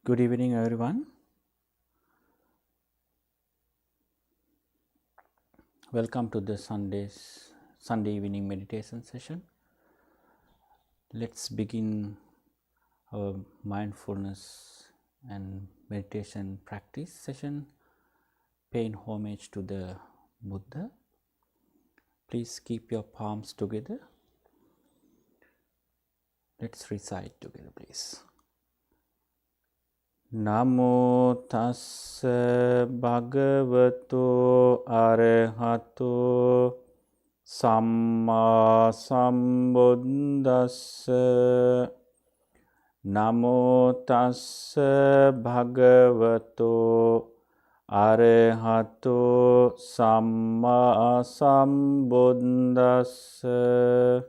Good evening, everyone. Welcome to the Sunday evening meditation session. Let's begin our mindfulness and meditation practice session, paying homage to the Buddha. Please keep your palms together. Let's recite together, please. Namo tassa bhagavato arahato samma sambuddhassa. Namo tassa bhagavato arahato samma sambuddhassa.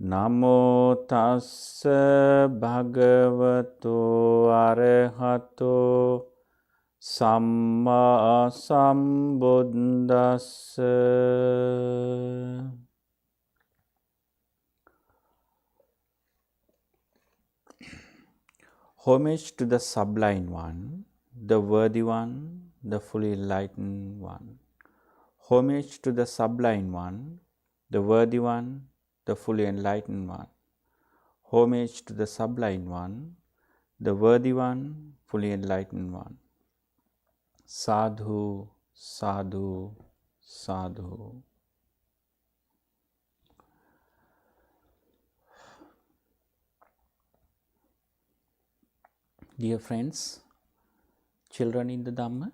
Namo tassa bhagavato arahato samma sambuddhassa. Homage to the Sublime One, the Worthy One, the Fully Enlightened One. Homage to the Sublime One, the Worthy One, the Fully Enlightened One. Homage to the Sublime One, the Worthy One, Fully Enlightened One. Sadhu, sadhu, sadhu. Dear friends, children in the Dhamma,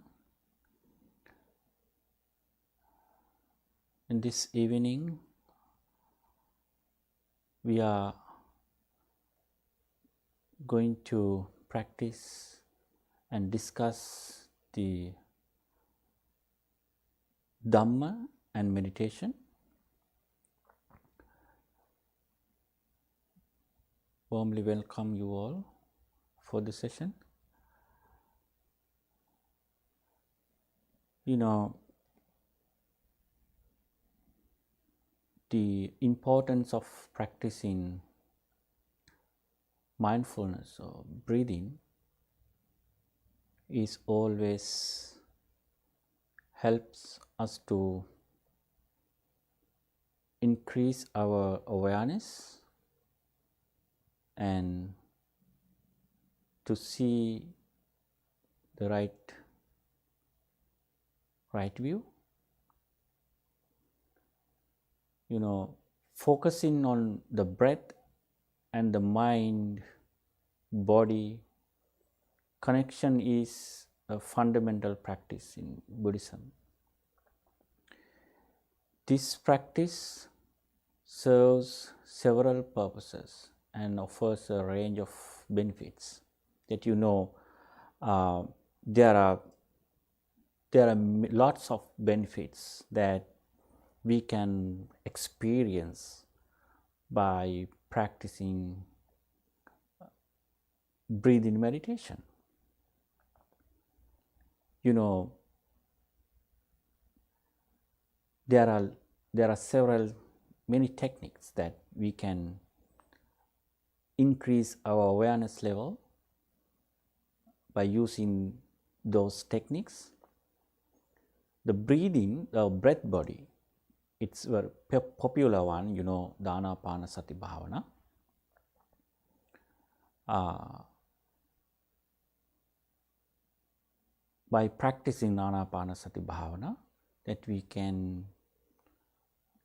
in this evening, we are going to practice and discuss the Dhamma and meditation. Warmly welcome you all for the session. You know, the importance of practicing mindfulness or breathing is always helps us to increase our awareness and to see the right view. You know, focusing on the breath and the mind body connection is a fundamental practice in Buddhism. This practice serves several purposes and offers a range of benefits that there are lots of benefits that we can experience by practicing breathing meditation. You know, there are many techniques that we can increase our awareness level by using those techniques. The breathing, the breath body, it's a very popular one, you know, the Anapanasati Bhavana. By practicing Anapanasati Bhavana, that we can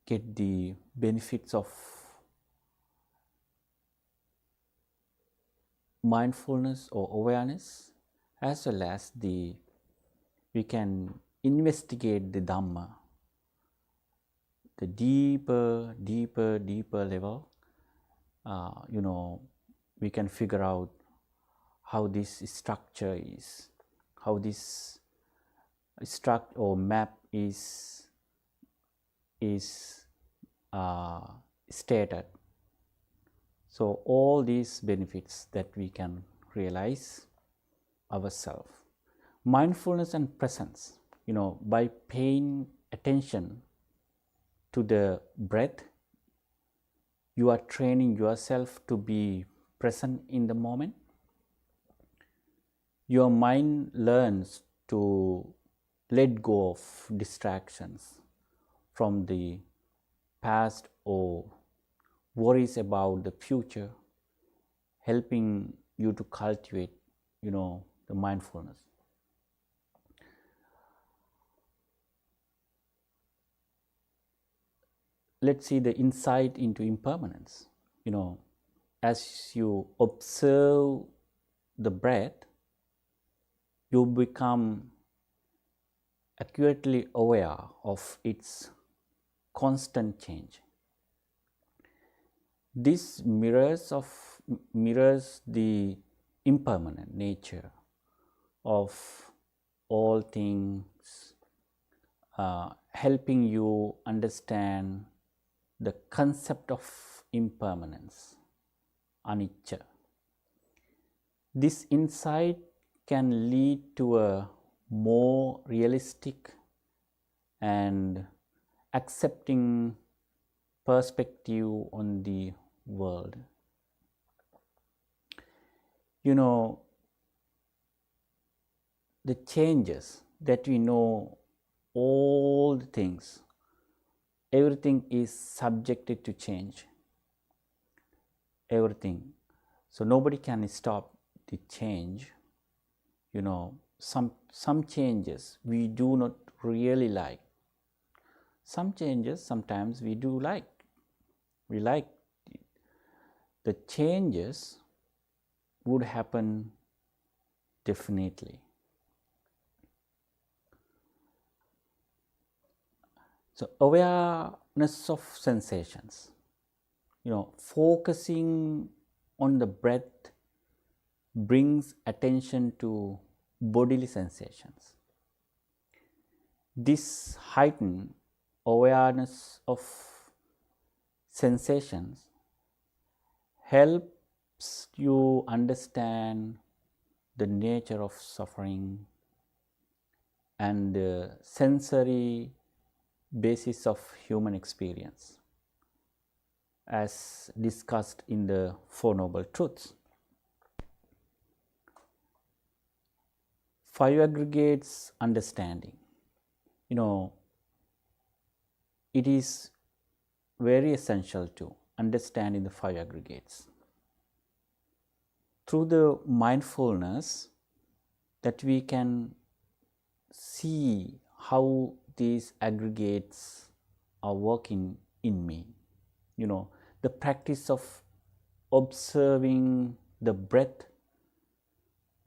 get the benefits of mindfulness or awareness, as well as we can investigate the Dhamma, the deeper level. You know, we can figure out how this structure is, how this structure or map is stated. So all these benefits that we can realize ourselves. Mindfulness and presence, you know, by paying attention to the breath, you are training yourself to be present in the moment. Your mind learns to let go of distractions from the past or worries about the future, helping you to cultivate, you know, the mindfulness. Let's see the insight into impermanence. You know, as you observe the breath, you become accurately aware of its constant change. This mirrors the impermanent nature of all things, helping you understand the concept of impermanence, anicca. This insight can lead to a more realistic and accepting perspective on the world. You know, the changes that we know, all the things, everything is subjected to change. Everything. So nobody can stop the change. You know, some changes we do not really like. Some changes sometimes we do like. We like it. The changes would happen definitely. So awareness of sensations, you know, focusing on the breath brings attention to bodily sensations. This heightened awareness of sensations helps you understand the nature of suffering and the sensory basis of human experience, as discussed in the Four Noble Truths. Five aggregates understanding. You know, it is very essential to understand in the five aggregates. Through the mindfulness, that we can see how these aggregates are working in me. You know, the practice of observing the breath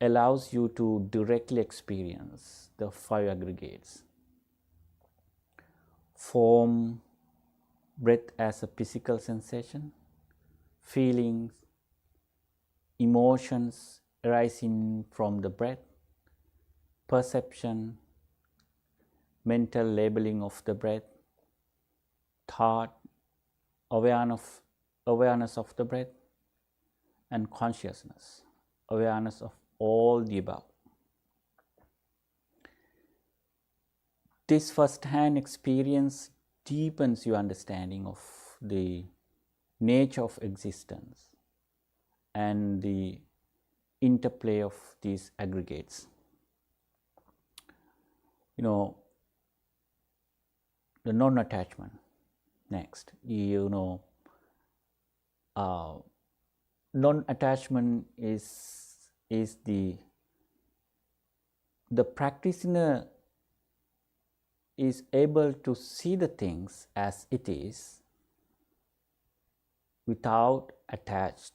allows you to directly experience the five aggregates. Form, breath as a physical sensation, feelings, emotions arising from the breath, perception, mental labeling of the breath, thought, awareness of the breath, and consciousness, awareness of all the above. This first-hand experience deepens your understanding of the nature of existence and the interplay of these aggregates. You know, the non-attachment. Next, non-attachment is the practitioner is able to see the things as it is without attached.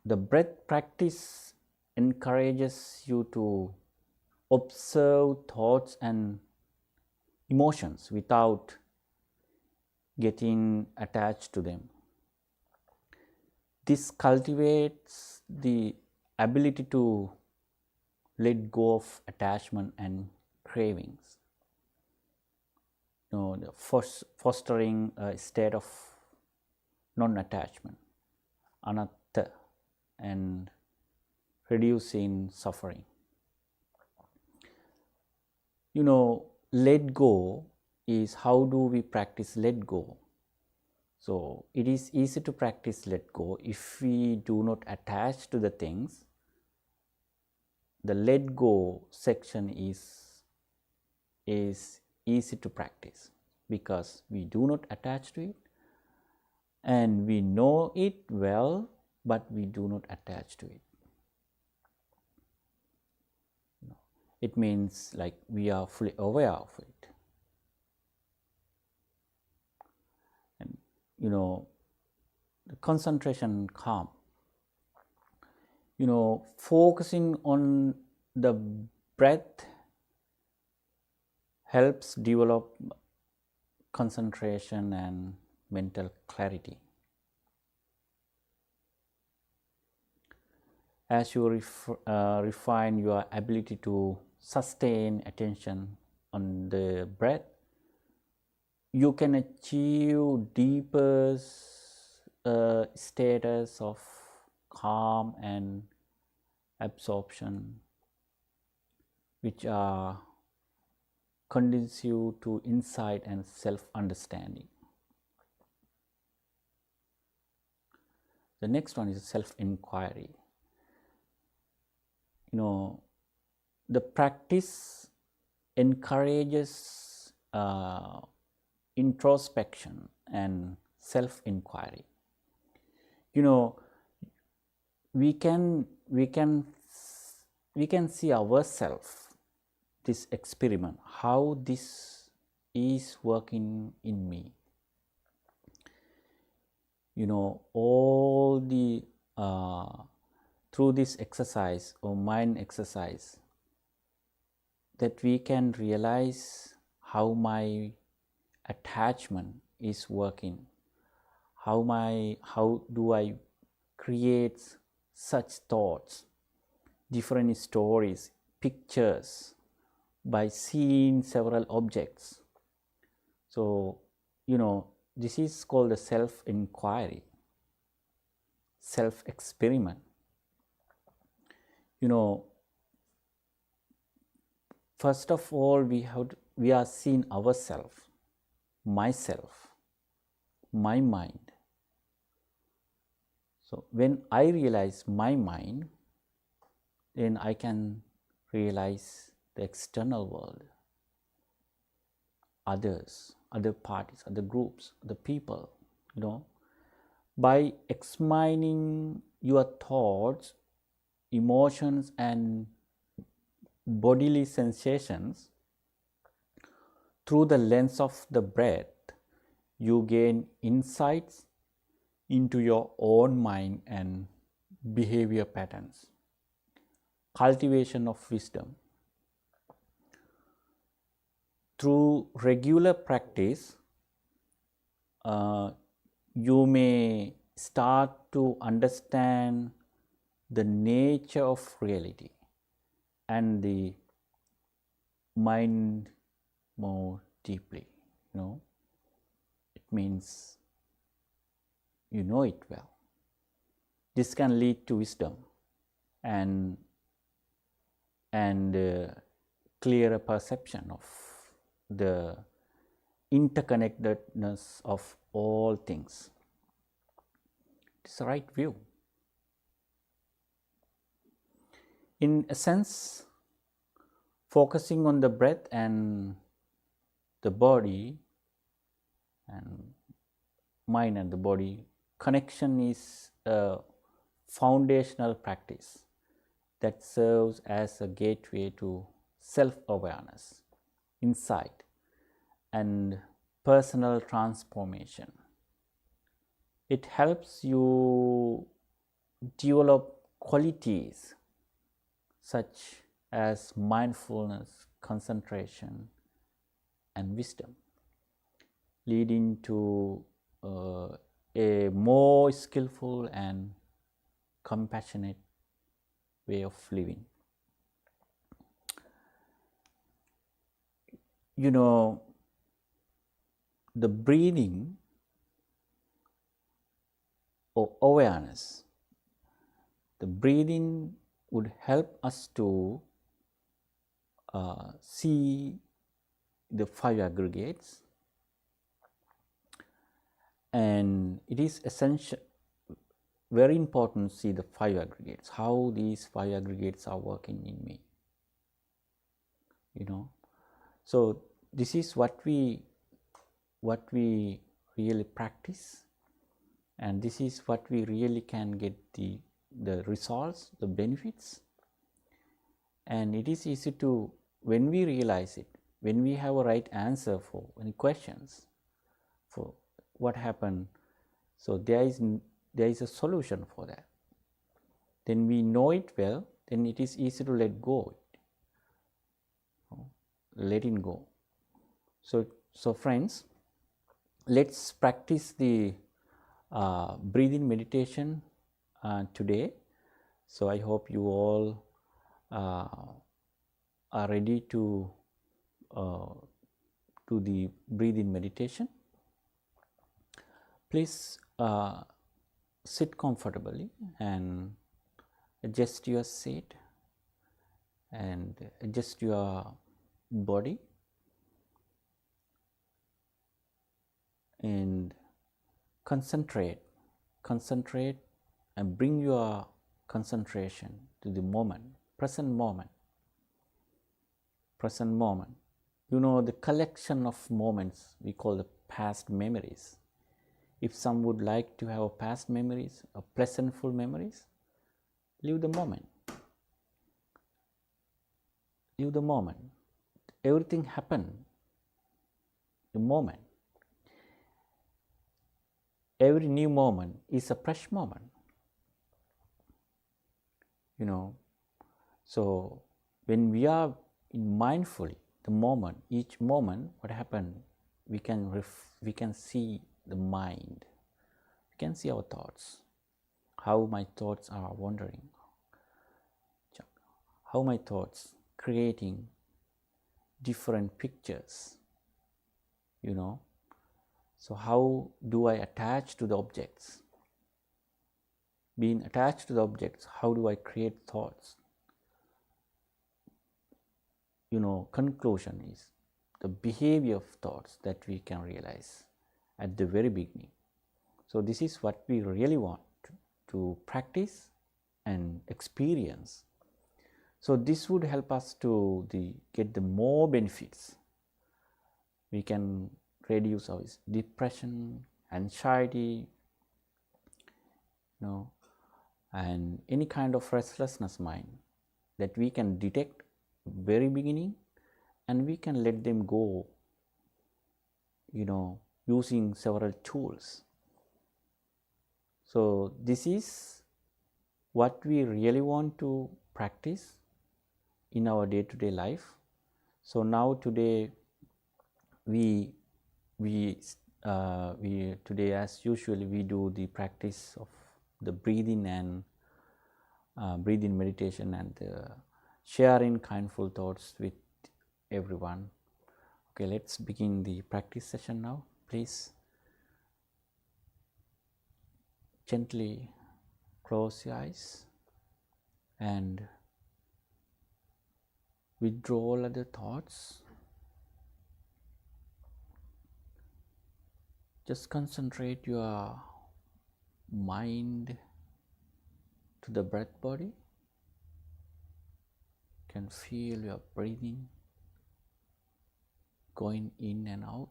The breath practice encourages you to observe thoughts and emotions without getting attached to them. This cultivates the ability to let go of attachment and cravings, fostering a state of non-attachment, anatta, and reducing suffering. Let go is, how do we practice let go? So it is easy to practice let go if we do not attach to the things. The let go section is easy to practice because we do not attach to it and we know it well, but we do not attach to it. It means like we are fully aware of it. And the concentration calm. Focusing on the breath helps develop concentration and mental clarity. As you refine your ability to sustain attention on the breath, you can achieve deeper status of calm and absorption, which are conducive to insight and self-understanding. The next one is self-inquiry. The practice encourages introspection and self-inquiry. We can see ourselves, this experiment, how this is working in me. All the through this exercise or mind exercise, that we can realize how my attachment is working, how do I create such thoughts, different stories, pictures, by seeing several objects. So this is called the self-inquiry, self-experiment. First of all, we are seeing ourselves, myself, my mind. So when I realize my mind, then I can realize the external world, others, other parties, other groups, other people. By examining your thoughts, emotions, and bodily sensations through the lens of the breath, you gain insights into your own mind and behavior patterns. Cultivation of wisdom. Through regular practice, you may start to understand the nature of reality and the mind more deeply. It means you know it well. This can lead to wisdom and clearer perception of the interconnectedness of all things. It's the right view. In a sense, focusing on the breath and the body and mind and the body. Connection is a foundational practice that serves as a gateway to self-awareness, insight, and personal transformation. It helps you develop qualities such as mindfulness, concentration, and wisdom, leading to a more skillful and compassionate way of living. You know, the breathing or awareness, the breathing would help us to see the 5 aggregates, and it is essential, very important to see the 5 aggregates, how these 5 aggregates are working in me, you know. So this is what we really practice, and this is what we really can get the results, the benefits. And it is easy to, when we realize it, when we have a right answer for any questions for what happened, so there is a solution for that, then we know it well, then it is easy to let go, letting go. So friends, let's practice the breathing meditation today. So I hope you all are ready to do the breathing meditation. Please sit comfortably and adjust your seat and adjust your body, and concentrate and bring your concentration to the moment, present moment. You know, the collection of moments we call the past memories. If some would like to have past memories, pleasantful memories, live the moment. Live the moment. Everything happened the moment. Every new moment is a fresh moment, you know. So when we are in mindfully the moment, each moment, what happened, we can see the mind, we can see our thoughts, how my thoughts are wandering, how my thoughts creating different pictures, you know. So how do I attach to the objects? Being attached to the objects, how do I create thoughts? You know, conclusion is the behavior of thoughts that we can realize at the very beginning. So this is what we really want to practice and experience. So this would help us to get the more benefits. We can reduce our depression, anxiety, you know, and any kind of restlessness mind that we can detect very beginning, and we can let them go, you know, using several tools. So this is what we really want to practice in our day-to-day life. So now today we today, as usual, we do the practice of the breathing and breathing meditation and sharing kindful thoughts with everyone. Okay, let's begin the practice session now. Please gently close your eyes and withdraw all other thoughts. Just concentrate your mind to the breath body. You can feel your breathing going in and out.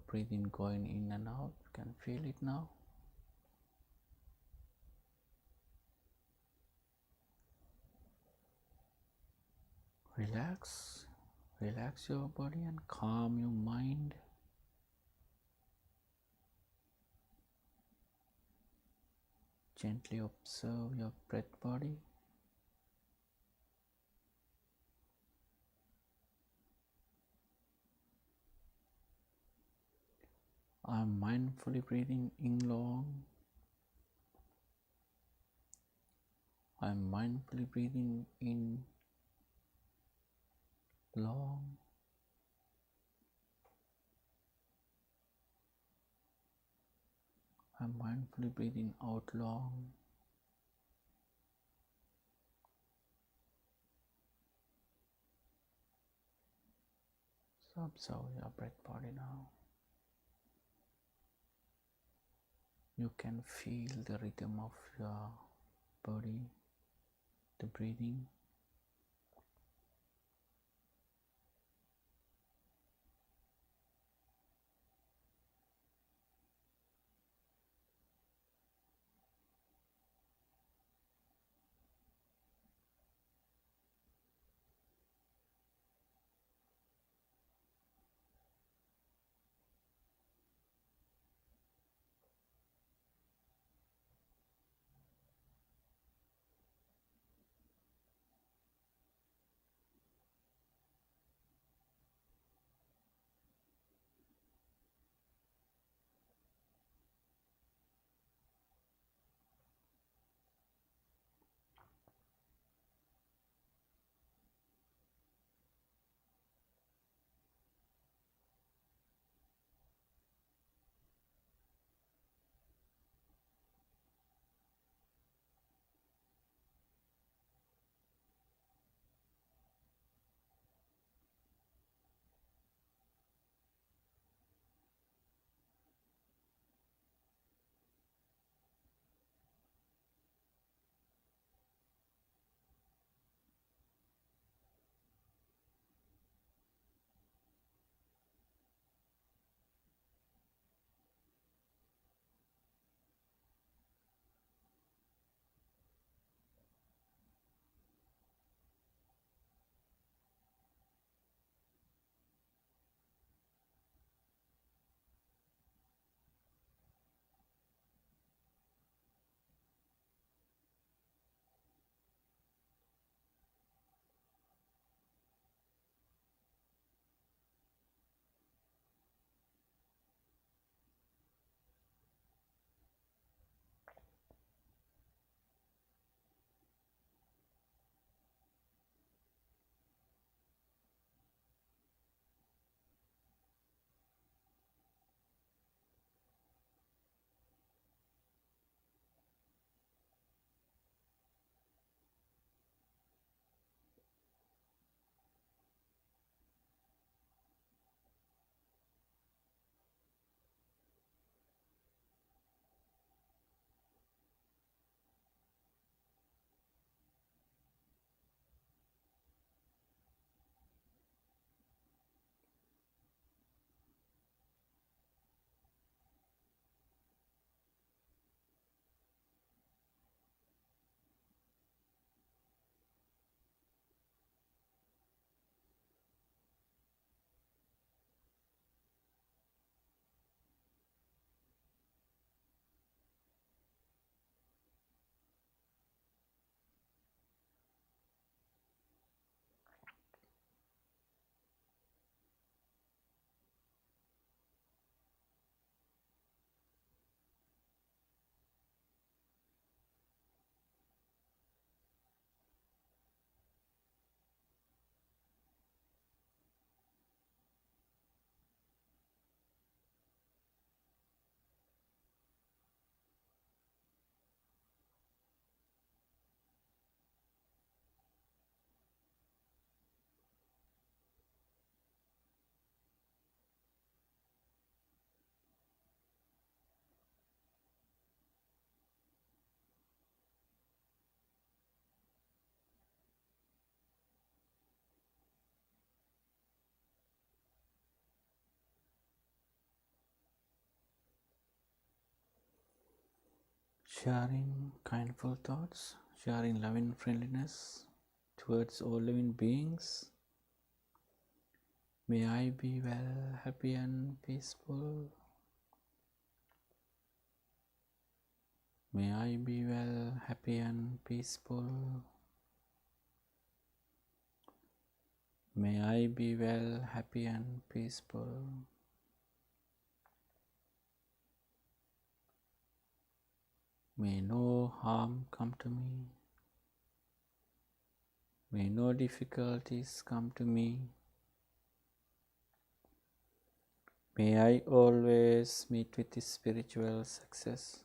breathing going in and out. You can feel it now. Relax your body and calm your mind. Gently observe your breath body. I'm mindfully breathing in long. I'm mindfully breathing in long. I'm mindfully breathing out long. So observe your breath body now. You can feel the rhythm of your body, the breathing. sharing kindful thoughts, sharing loving friendliness towards all living beings. May I be well, happy and peaceful. May I be well, happy and peaceful. May I be well, happy and peaceful. May no harm come to me. May no difficulties come to me. May I always meet with spiritual success.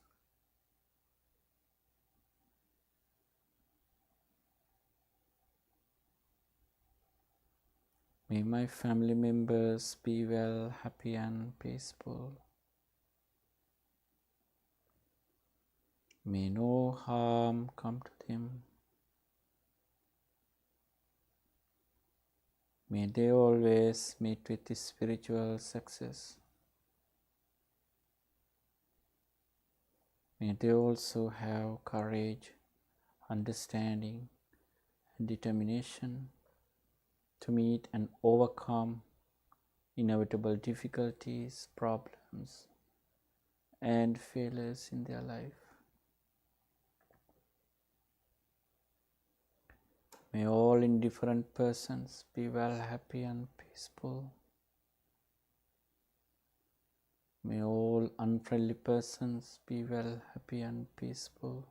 May my family members be well, happy and peaceful. May no harm come to them. May they always meet with spiritual success. May they also have courage, understanding, and determination to meet and overcome inevitable difficulties, problems, and failures in their life. May all indifferent persons be well, happy and peaceful. May all unfriendly persons be well, happy and peaceful.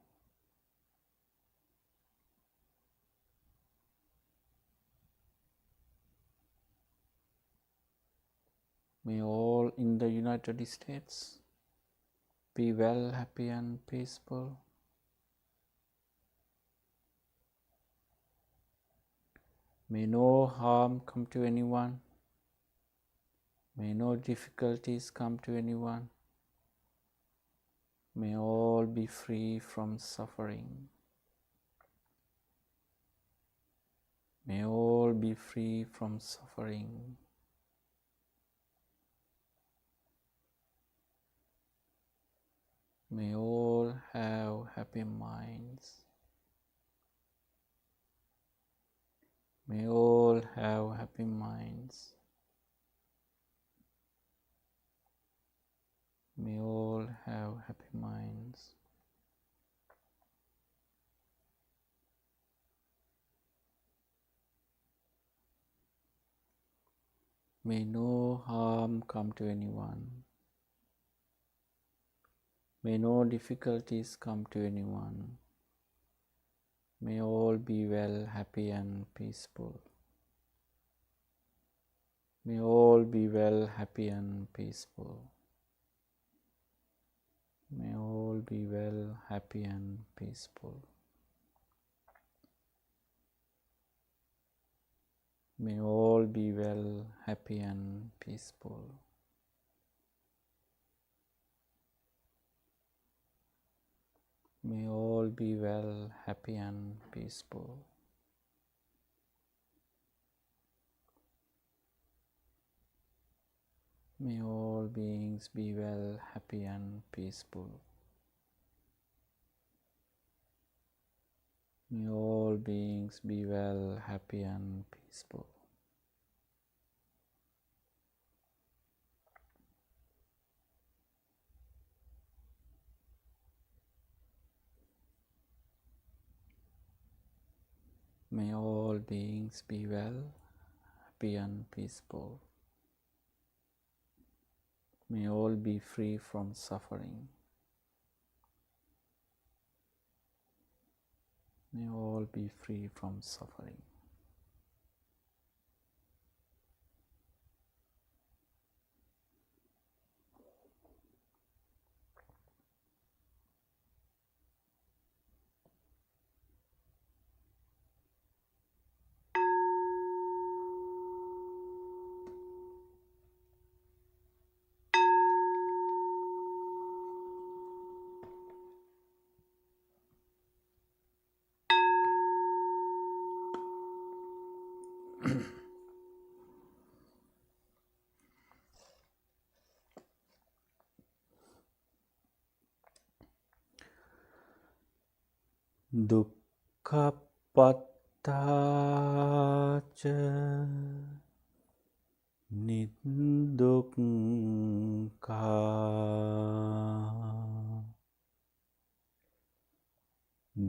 May all in the United States be well, happy and peaceful. May no harm come to anyone. May no difficulties come to anyone. May all be free from suffering. May all be free from suffering. May all have happy minds. May all have happy minds. May all have happy minds. May no harm come to anyone. May no difficulties come to anyone. May all be well, happy and peaceful. May all be well, happy and peaceful. May all be well, happy and peaceful. May all be well, happy and peaceful. May all be well, happy and peaceful. May all beings be well, happy and peaceful. May all beings be well, happy and peaceful. May all beings be well, happy and peaceful. May all be free from suffering. May all be free from suffering. dukkhapattaca nidukkha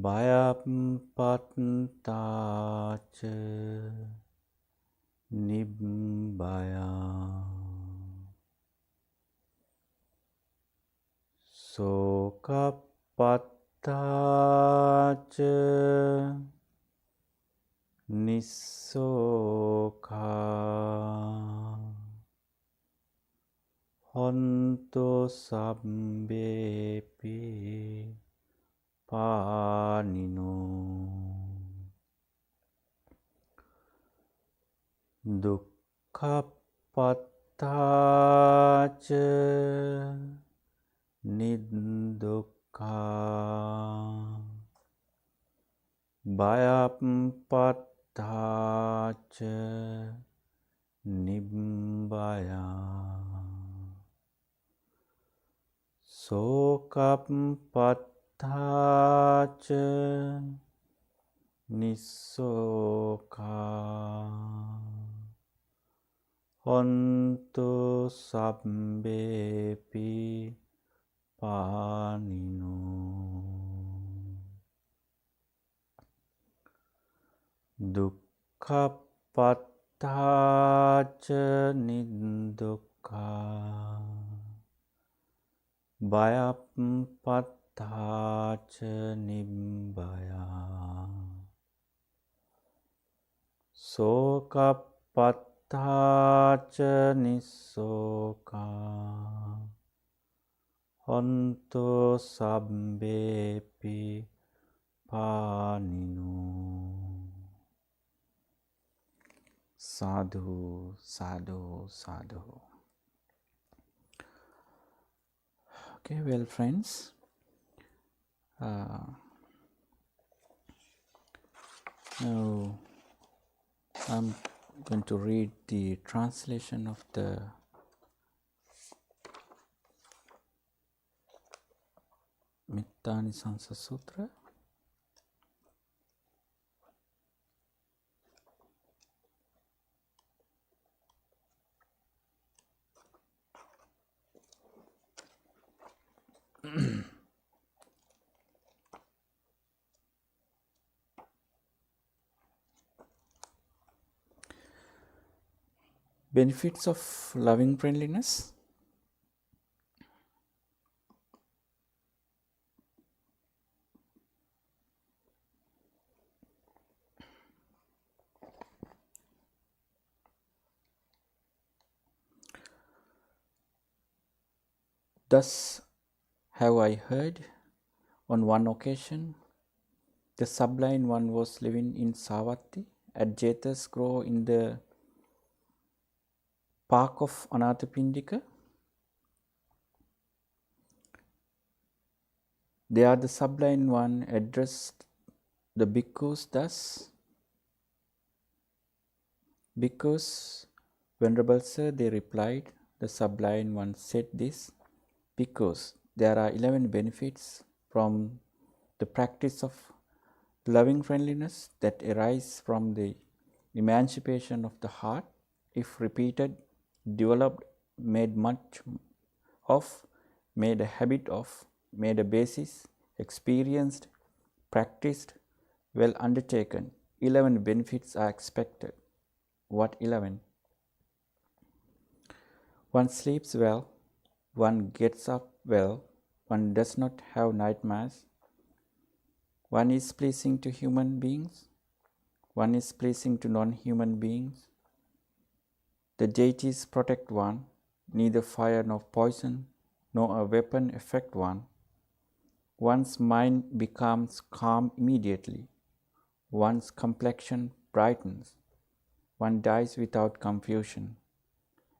bhayapattaca nibbaya sokapattaca nissoka honto sabbepi panino dukkhapattaca nidukkha bhayapattaca nibbaya sokapattaca nissoka honto sabbepi panino dukkhapattaca nidukkha bhayapattaca nibbaya sokapattaca nissoka honto sabbepi panino. Sadhu, sadhu, sadhu. Okay, well, friends, now I'm going to read the translation of the Mittanisansa Sutra. Benefits of loving friendliness. Thus have I heard, on one occasion, the Sublime One was living in Savatthi at Jeta's Grove in the park of Anathapindika. There the Sublime One addressed the bhikkhus thus: "Bhikkhus, Venerable Sir," they replied, the Sublime One said this: "Bhikkhus, there are 11 benefits from the practice of loving friendliness that arise from the emancipation of the heart, if repeated, developed, made much of, made a habit of, made a basis, experienced, practiced, well undertaken. 11 benefits are expected." What 11? One sleeps well, one gets up well, one does not have nightmares, one is pleasing to human beings, one is pleasing to non-human beings, the deities protect one, neither fire nor poison nor a weapon affect one, one's mind becomes calm immediately, one's complexion brightens, one dies without confusion,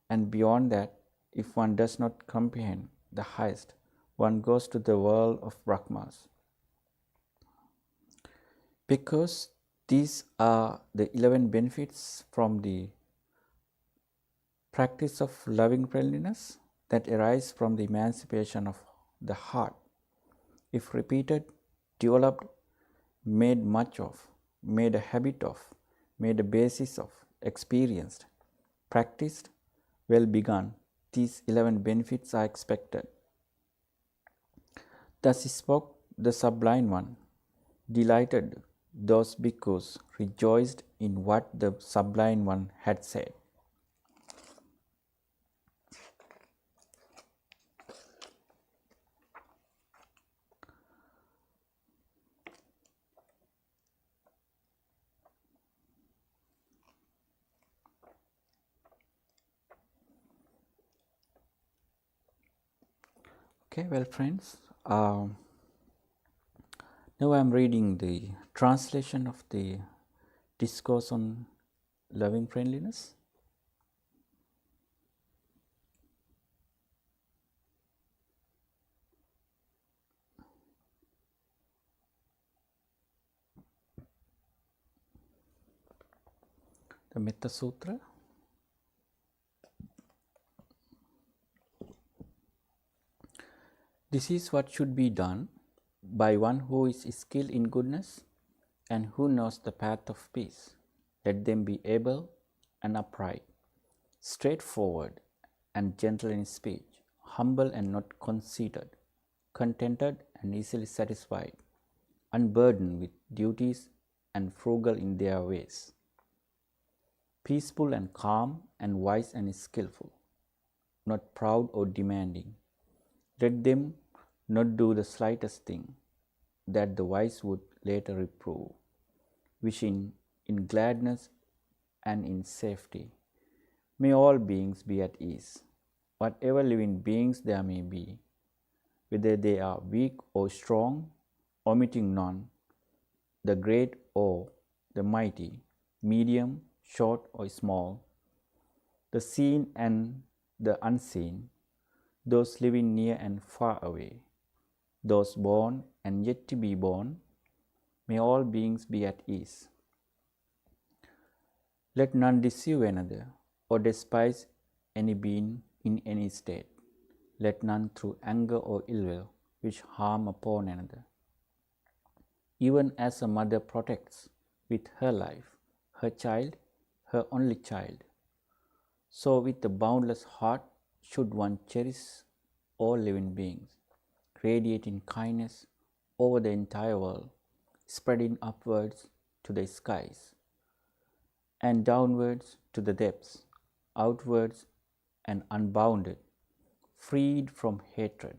and beyond that, if one does not comprehend the highest, one goes to the world of Brahmas. Because these are the 11 benefits from the practice of loving friendliness that arise from the emancipation of the heart, if repeated, developed, made much of, made a habit of, made a basis of, experienced, practiced, well begun, these 11 benefits are expected. Thus spoke the Sublime One, delighted. Those bhikkhus rejoiced in what the Sublime One had said. Okay, well, friends, now I am reading the translation of the Discourse on Loving Friendliness. The Metta Sutra. This is what should be done by one who is skilled in goodness and who knows the path of peace. Let them be able and upright, straightforward and gentle in speech, humble and not conceited, contented and easily satisfied, unburdened with duties and frugal in their ways, peaceful and calm and wise and skillful, not proud or demanding. Let them not do the slightest thing that the wise would later reprove, wishing in gladness and in safety. May all beings be at ease, whatever living beings there may be, whether they are weak or strong, omitting none, the great or the mighty, medium, short or small, the seen and the unseen, those living near and far away, those born and yet to be born, may all beings be at ease. Let none deceive another or despise any being in any state. Let none through anger or ill will wish harm upon another. Even as a mother protects with her life her child, her only child, so with a boundless heart should one cherish all living beings, radiating kindness over the entire world, spreading upwards to the skies, and downwards to the depths, outwards and unbounded, freed from hatred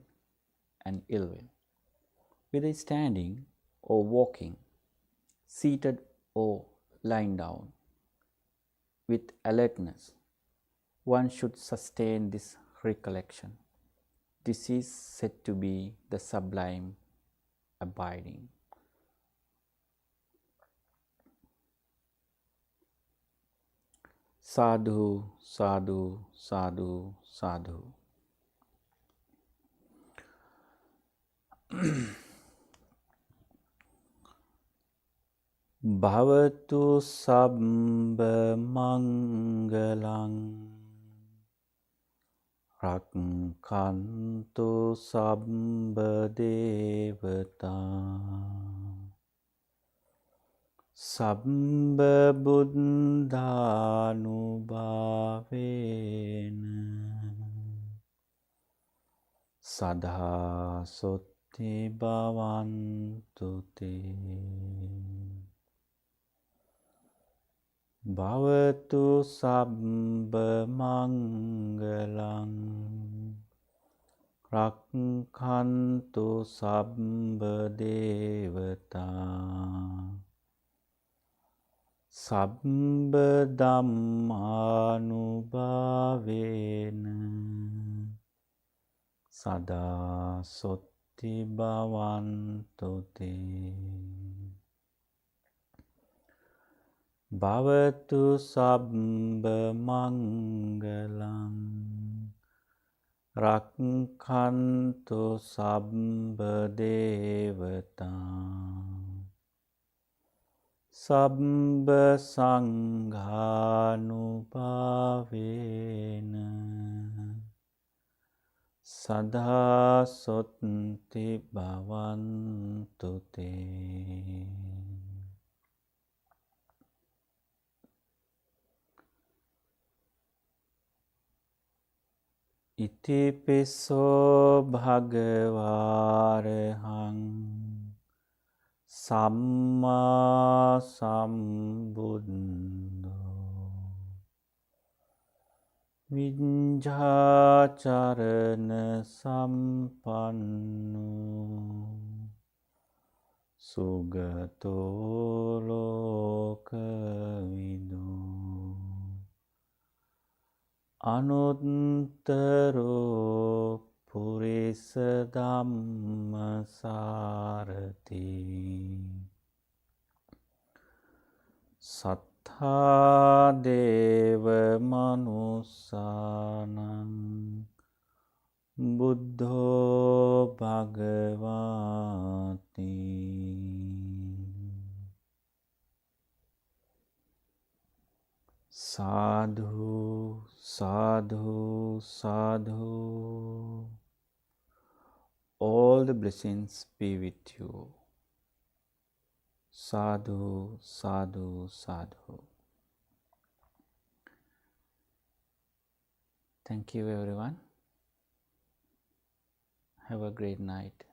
and ill will. Whether standing or walking, seated or lying down, with alertness, one should sustain this recollection. This is said to be the sublime abiding. Sadhu, sadhu, sadhu, sadhu. Bhavatu sabba mangalang rakkantu sabba devata sabba buddhanubhavena sadha sotti bhavantu te. Bhavatu sabba mangalang rakkantu sabba devata sabba dhammanubhavena sada sotti bhavantu te. Bhavatu sabba mangalang rakkantu sabba devata sabba sanghanubhavena sadha sotti bhavantu te. ඉතිපිසෝ භගවාරහං සම්මා සම්බුද්ධෝ විඤ්ඤාචරණ සම්පන්නෝ සුගතෝ ලෝකවිදු අනුත්තරෝ පුරිස ධම්මසාරති සත්තා දේව මනුස්සානං බුද්ධෝ භගවාති සාධු සාධු සාධු. All the blessings be with you. Sadhu, sadhu, sadhu. Thank you everyone. Have a great night.